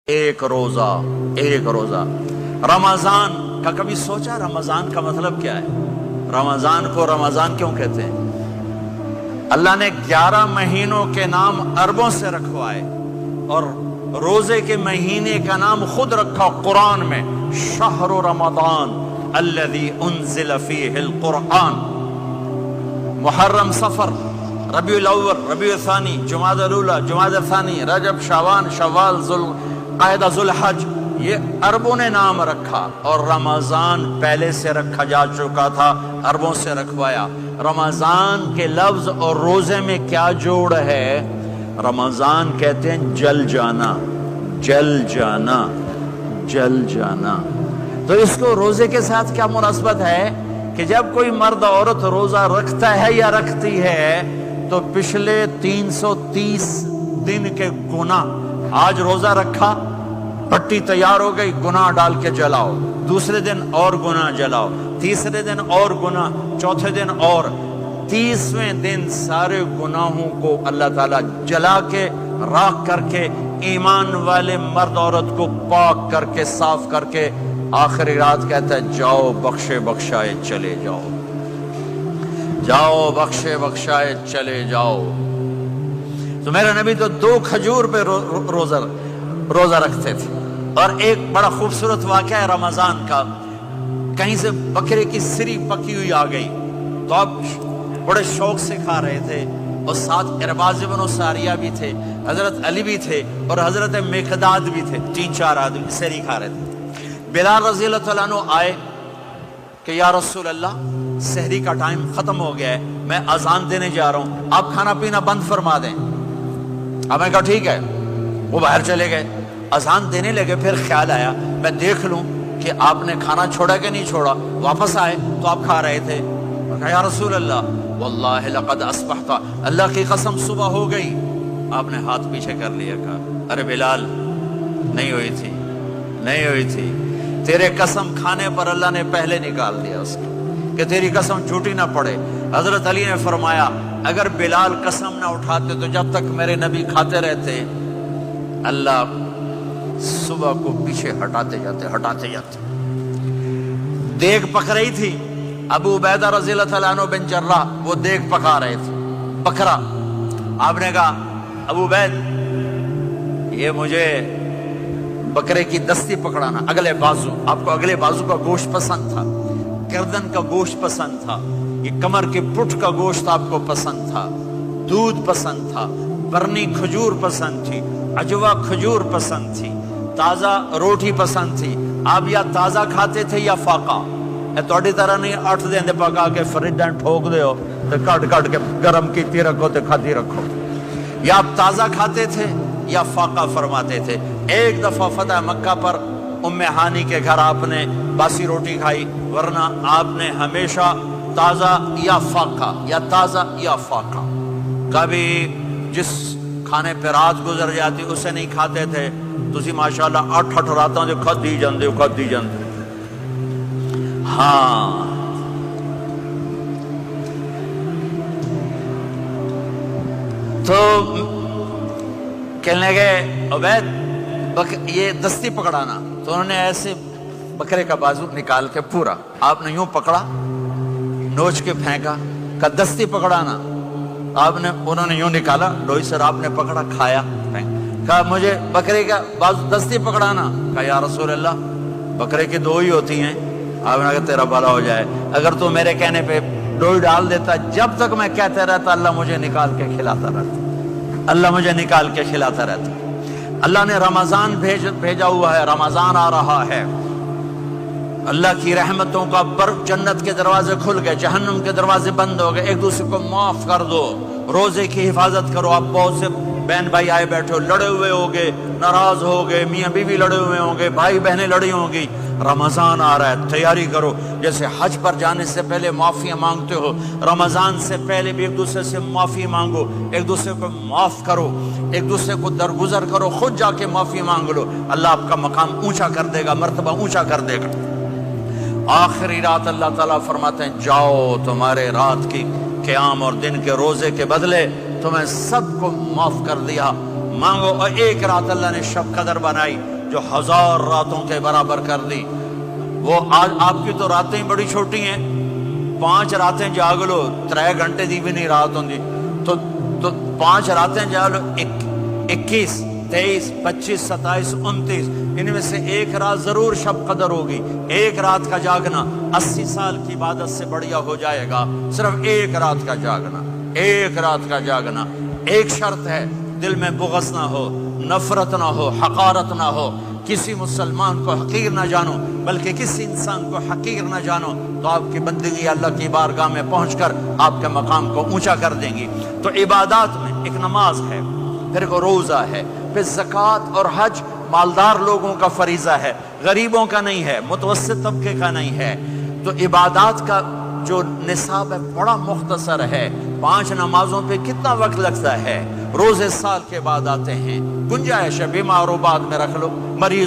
ایک روزہ رمضان کا کبھی سوچا رمضان کا مطلب کیا ہے؟ رمضان کو رمضان کیوں کہتے ہیں؟ اللہ نے 11 مہینوں کے نام عربوں سے رکھوائے اور روزے کے مہینے کا نام خود رکھا قرآن میں، شہر رمضان الذی انزل فیہ القرآن۔ محرم، صفر، ربیع الاول، ربیع الثانی، جمادی الاولی، جمادی الثانی، رجب، شعبان، شوال، قاعدہ، ذوالحج، یہ عربوں نے نام رکھا اور رمضان پہلے سے رکھا جا چکا تھا، عربوں سے رکھوایا۔ رمضان کے لفظ اور روزے میں کیا جوڑ ہے؟ رمضان کہتے ہیں جل جانا، جل جانا، جل جانا۔ تو اس کو روزے کے ساتھ کیا مناسبت ہے کہ جب کوئی مرد عورت روزہ رکھتا ہے یا رکھتی ہے تو پچھلے 330 دن کے گناہ، آج روزہ رکھا، پٹی تیار ہو گئی، گناہ ڈال کے جلاؤ، دوسرے دن اور گناہ جلاؤ، تیسرے دن اور گناہ، چوتھے دن اور، 30ویں دن سارے گناہوں کو اللہ تعالیٰ جلا کے، راکھ کر کے، ایمان والے مرد عورت کو پاک کر کے، صاف کر کے، آخری رات کہتا ہے جاؤ بخشے بخشائے چلے جاؤ، جاؤ بخشے بخشائے چلے جاؤ۔ تو میرا نبی تو 2 کھجور پہ روزہ رکھتے تھے۔ اور ایک بڑا خوبصورت واقعہ ہے رمضان کا، کہیں سے بکرے کی سری پکی ہوئی آ گئی تو آپ بڑے شوق سے کھا رہے تھے، اور ساتھ ارباز بن ساریہ بھی تھے، حضرت علی بھی تھے اور حضرت مقداد بھی تھے، 3-4 آدمی سری کھا رہے تھے۔ بلال رضی اللہ تعالیٰ عنہ آئے کہ یا رسول اللہ، سحری کا ٹائم ختم ہو گیا ہے، میں اذان دینے جا رہا ہوں، آپ کھانا پینا بند فرما دیں۔ اب میں کہا ٹھیک ہے، وہ باہر چلے گئے، اذان دینے لگے، پھر خیال آیا میں دیکھ لوں کہ آپ نے کھانا چھوڑا کہ نہیں چھوڑا۔ واپس آئے تو آپ کھا رہے تھے۔ میں کہا یا رسول اللہ واللہ لقد اصبحت، اللہ کی قسم صبح ہو گئی۔ آپ نے ہاتھ پیچھے کر لیا، کہا ارے بلال، نہیں ہوئی تھی، نہیں ہوئی تھی، تیرے قسم کھانے پر اللہ نے پہلے نکال دیا اس کو کہ تیری قسم جھوٹی نہ پڑے۔ حضرت علی نے فرمایا اگر بلال قسم نہ اٹھاتے تو جب تک میرے نبی کھاتے رہتے، اللہ صبح کو پیچھے ہٹاتے جاتے۔ دیگ پک رہی تھی، ابو عبیدہ رضی اللہ تعالیٰ عنہ بن جراح وہ دیگ پکا رہے تھے، بکرا۔ آپ نے کہا ابو عبید، یہ مجھے بکرے کی دستی پکڑانا، اگلے بازو، آپ کو اگلے بازو کا گوشت پسند تھا، گردن کا گوشت پسند تھا، یہ کمر کے پٹھ کا گوشت آپ کو پسند تھا، دودھ پسند تھا، برنی کھجور پسند تھی، عجوا کھجور پسند تھی، تازہ روٹی پسند تھی۔ آپ یا تازہ کھاتے تھے یا فاقہ، توڑی طرح نہیں 8 دن دے پکا کے فریج ٹھوک دے ہو تو کٹ کے گرم کیتی رکھو تو کھاتی رکھو۔ یا آپ تازہ کھاتے تھے یا فاقہ فرماتے تھے۔ ایک دفعہ فتح مکہ پر ام ہانی کے گھر آپ نے باسی روٹی کھائی، ورنہ آپ نے ہمیشہ تازہ یا فاقہ، یا تازہ یا فاقہ۔ کبھی جس کھانے پہ رات گزر جاتی اسے نہیں کھاتے تھے، تسی ماشاءاللہ 8 راتوں جو کھدی جاندے ہو۔ ہاں، تو کہنے لگے عبید یہ دستی پکڑانا، تو انہوں نے ایسے بکرے کا بازو نکال کے پورا آپ نے یوں پکڑا، نوچ کے پھینکا، کہا دستی پکڑانا، انہوں نے یوں نکالا، لوئی سر آپ نے پکڑا، کھایا، کہا مجھے بکرے کا بازو دستی پکڑانا۔ کہا یا رسول اللہ بکرے کی 2 ہی ہوتی ہیں۔ آپ نے کہا تیرا بھلا ہو جائے، اگر تو میرے کہنے پہ ڈوئی ڈال دیتا، جب تک میں کہتے رہتا اللہ مجھے نکال کے کھلاتا رہتا، اللہ مجھے نکال کے کھلاتا رہتا۔ اللہ نے رمضان بھیجا ہوا ہے، رمضان آ رہا ہے، اللہ کی رحمتوں کا جنت کے دروازے کھل گئے، جہنم کے دروازے بند ہو گئے، ایک دوسرے کو معاف کر دو، روزے کی حفاظت کرو۔ آپ بہت سے بہن بھائی آئے بیٹھے ہو، لڑے ہوئے ہوگے، ناراض ہوگے، میاں بیوی لڑے ہوئے ہوں گے، بھائی بہنیں لڑی ہوں گی۔ رمضان آ رہا ہے، تیاری کرو۔ جیسے حج پر جانے سے پہلے معافیاں مانگتے ہو، رمضان سے پہلے بھی ایک دوسرے سے معافی مانگو، ایک دوسرے کو معاف کرو، ایک دوسرے کو درگزر کرو، خود جا کے معافی مانگ لو، اللہ آپ کا مقام اونچا کر دے گا، مرتبہ اونچا کر دے گا۔ آخری رات اللہ تعالیٰ فرماتے ہیں جاؤ، تمہارے رات کی قیام اور دن کے روزے کے بدلے تمہیں سب کو معاف کر دیا، مانگو، اور ایک رات اللہ نے شب قدر بنائی جو 1000 راتوں کے برابر کر دی۔ وہ آج آپ کی تو راتیں بڑی چھوٹی ہیں، 5 راتیں جاگ لو 3 گھنٹے دی بھی نہیں رات ہوندی، تو 5 راتیں جاگ لو 21 23 25 27 29، ان میں سے ایک رات ضرور شب قدر ہوگی۔ ایک رات کا جاگنا 80 سال کی عبادت سے بڑھیا ہو جائے گا، صرف ایک رات کا جاگنا، ایک رات کا جاگنا۔ ایک شرط ہے، دل میں بغض نہ ہو، نفرت نہ ہو، حقارت نہ ہو، کسی مسلمان کو حقیر نہ جانو، بلکہ کسی انسان کو حقیر نہ جانو، تو آپ کی بندگی اللہ کی بارگاہ میں پہنچ کر آپ کے مقام کو اونچا کر دیں گی۔ تو عبادات میں ایک نماز ہے، پھر ایک روزہ ہے، پھر زکوٰۃ اور حج مالدار لوگوں کا فریضہ ہے، غریبوں کا نہیں ہے، متوسط طبقے کا نہیں ہے۔ تو عبادات کا جو نصاب ہے بڑا مختصر ہے۔ 5 نمازوں پہ کتنا وقت لگتا ہے؟ روزے سال کے بعد آتے ہیں، گنجائش ہے، بیمار و بعد میں رکھ لو، مریض